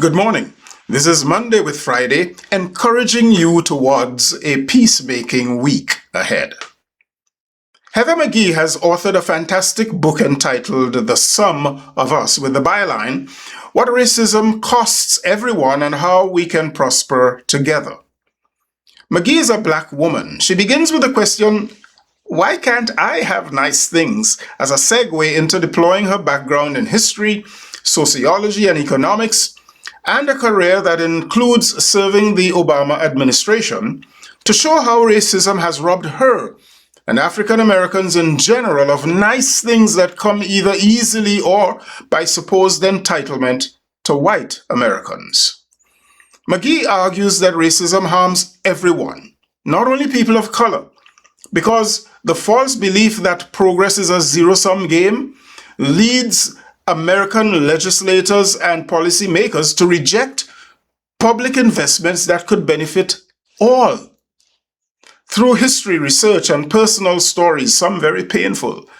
Good morning. This is Monday with Friday, encouraging you towards a peacemaking week ahead. Heather McGhee has authored a fantastic book entitled The Sum of Us, with the byline, What Racism Costs Everyone and How We Can Prosper Together. McGhee is a black woman. She begins with the question, why can't I have nice things, as a segue into deploying her background in history, sociology, and economics, and a career that includes serving the Obama administration, to show how racism has robbed her and African Americans in general of nice things that come either easily or by supposed entitlement to white Americans. McGhee argues that racism harms everyone, not only people of color, because the false belief that progress is a zero-sum game leads American legislators and policymakers to reject public investments that could benefit all. Through history research and personal stories, some very painful,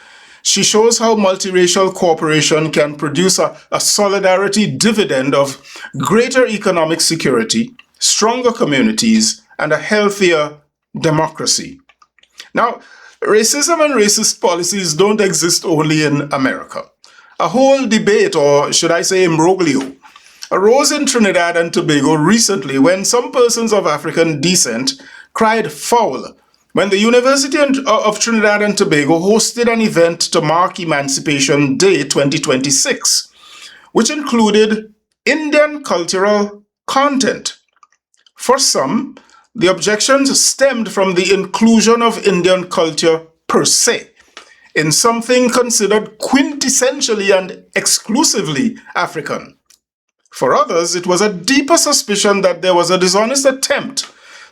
she shows how multiracial cooperation can produce a solidarity dividend of greater economic security, stronger communities, and a healthier democracy. Now, racism and racist policies don't exist only in America. A whole debate, or should I say imbroglio, arose in Trinidad and Tobago recently when some persons of African descent cried foul when the University of Trinidad and Tobago hosted an event to mark Emancipation Day 2026, which included Indian cultural content. For some, the objections stemmed from the inclusion of Indian culture per se in something considered quintessentially and exclusively African. For others, it was a deeper suspicion that there was a dishonest attempt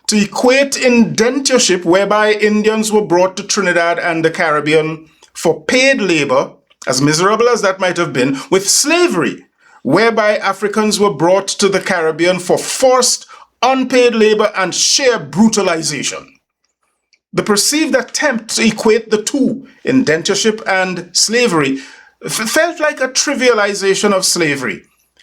to equate indentureship, whereby Indians were brought to Trinidad and the Caribbean for paid labor, as miserable as that might have been, with slavery, whereby Africans were brought to the Caribbean for forced, unpaid labor and sheer brutalization. The perceived attempt to equate the two, indentureship and slavery, felt like a trivialization of slavery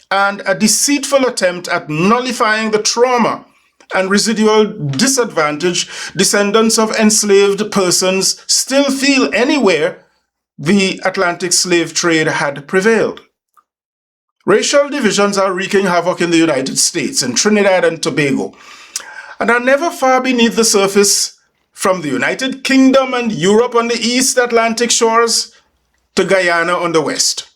and a deceitful attempt at nullifying the trauma and residual disadvantage descendants of enslaved persons still feel anywhere the Atlantic slave trade had prevailed. Racial divisions are wreaking havoc in the United States, in Trinidad and Tobago, and are never far beneath the surface, from the United Kingdom and Europe on the East Atlantic shores to Guyana on the west.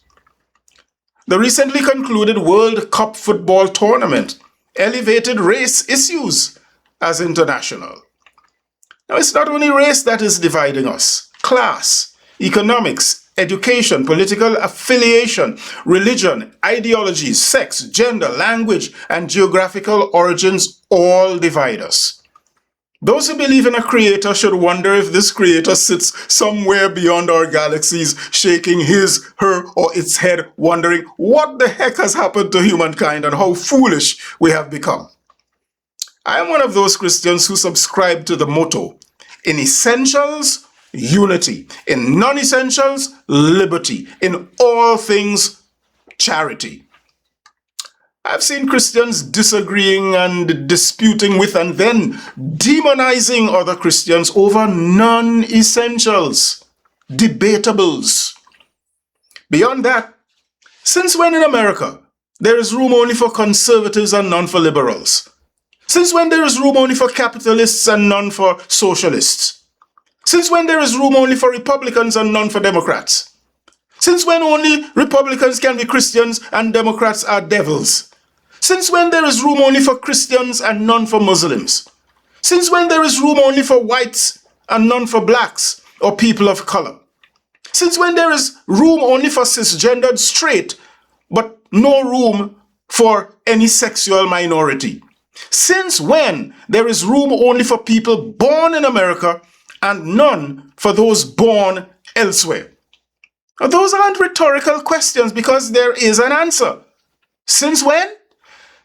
The recently concluded World Cup football tournament elevated race issues as international. Now, it's not only race that is dividing us. Class, economics, education, political affiliation, religion, ideologies, sex, gender, language, and geographical origins all divide us. Those who believe in a creator should wonder if this creator sits somewhere beyond our galaxies, shaking his, her, or its head, wondering what the heck has happened to humankind and how foolish we have become. I am one of those Christians who subscribe to the motto, in essentials, unity, in non-essentials, liberty, in all things, charity. I've seen Christians disagreeing and disputing with and then demonizing other Christians over non-essentials, debatables. Beyond that, since when in America there is room only for conservatives and none for liberals? Since when there is room only for capitalists and none for socialists? Since when there is room only for Republicans and none for Democrats? Since when only Republicans can be Christians and Democrats are devils? Since when there is room only for Christians and none for Muslims? Since when there is room only for whites and none for blacks or people of color? Since when there is room only for cisgendered straight, but no room for any sexual minority? Since when there is room only for people born in America and none for those born elsewhere? Now, those aren't rhetorical questions because there is an answer. Since when?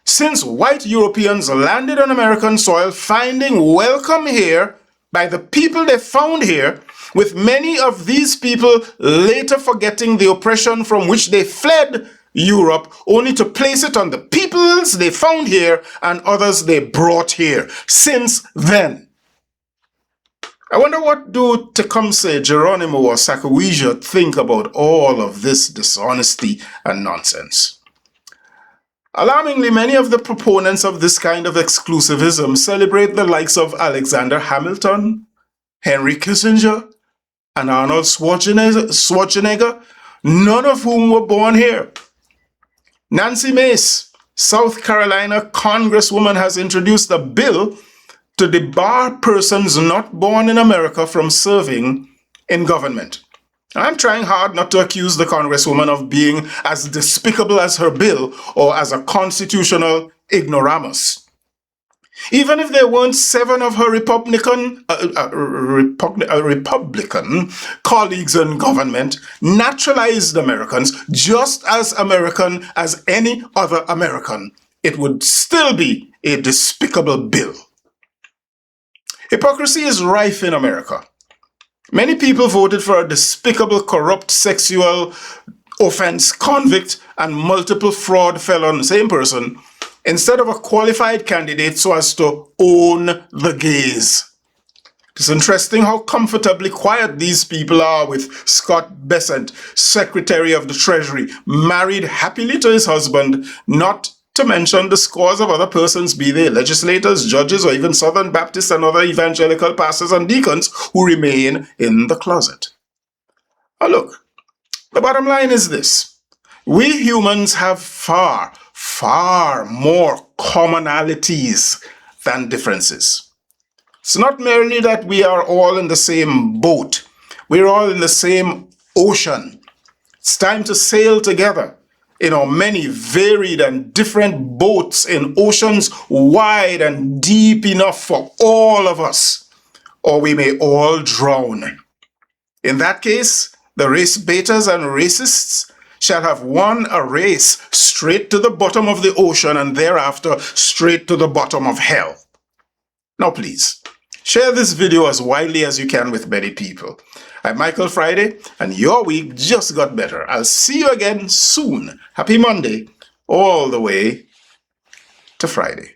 Since white Europeans landed on American soil, finding welcome here by the people they found here, with many of these people later forgetting the oppression from which they fled Europe, only to place it on the peoples they found here and others they brought here. Since then, I wonder what do Tecumseh, Geronimo, or Sacagawea think about all of this dishonesty and nonsense. Alarmingly, many of the proponents of this kind of exclusivism celebrate the likes of Alexander Hamilton, Henry Kissinger, and Arnold Schwarzenegger, none of whom were born here. Nancy Mace, South Carolina Congresswoman, has introduced a bill to debar persons not born in America from serving in government. I'm trying hard not to accuse the Congresswoman of being as despicable as her bill or as a constitutional ignoramus. Even if there weren't 7 of her Republican colleagues in government, naturalized Americans, just as American as any other American, it would still be a despicable bill. Hypocrisy is rife in America. Many people voted for a despicable, corrupt, sexual offense convict and multiple fraud felon, same person, instead of a qualified candidate so as to own the gays. It's interesting how comfortably quiet these people are with Scott Bessent, Secretary of the Treasury, married happily to his husband, not to mention the scores of other persons, be they legislators, judges, or even Southern Baptists and other evangelical pastors and deacons who remain in the closet. Now look, the bottom line is this. We humans have far more commonalities than differences. It's not merely that we are all in the same boat. We're all in the same ocean. It's time to sail together in our many varied and different boats in oceans wide and deep enough for all of us, or we may all drown. In that case, the race baiters and racists shall have won a race straight to the bottom of the ocean and thereafter straight to the bottom of hell. Now please, share this video as widely as you can with many people. I'm Michael Friday, and your week just got better. I'll see you again soon. Happy Monday, all the way to Friday.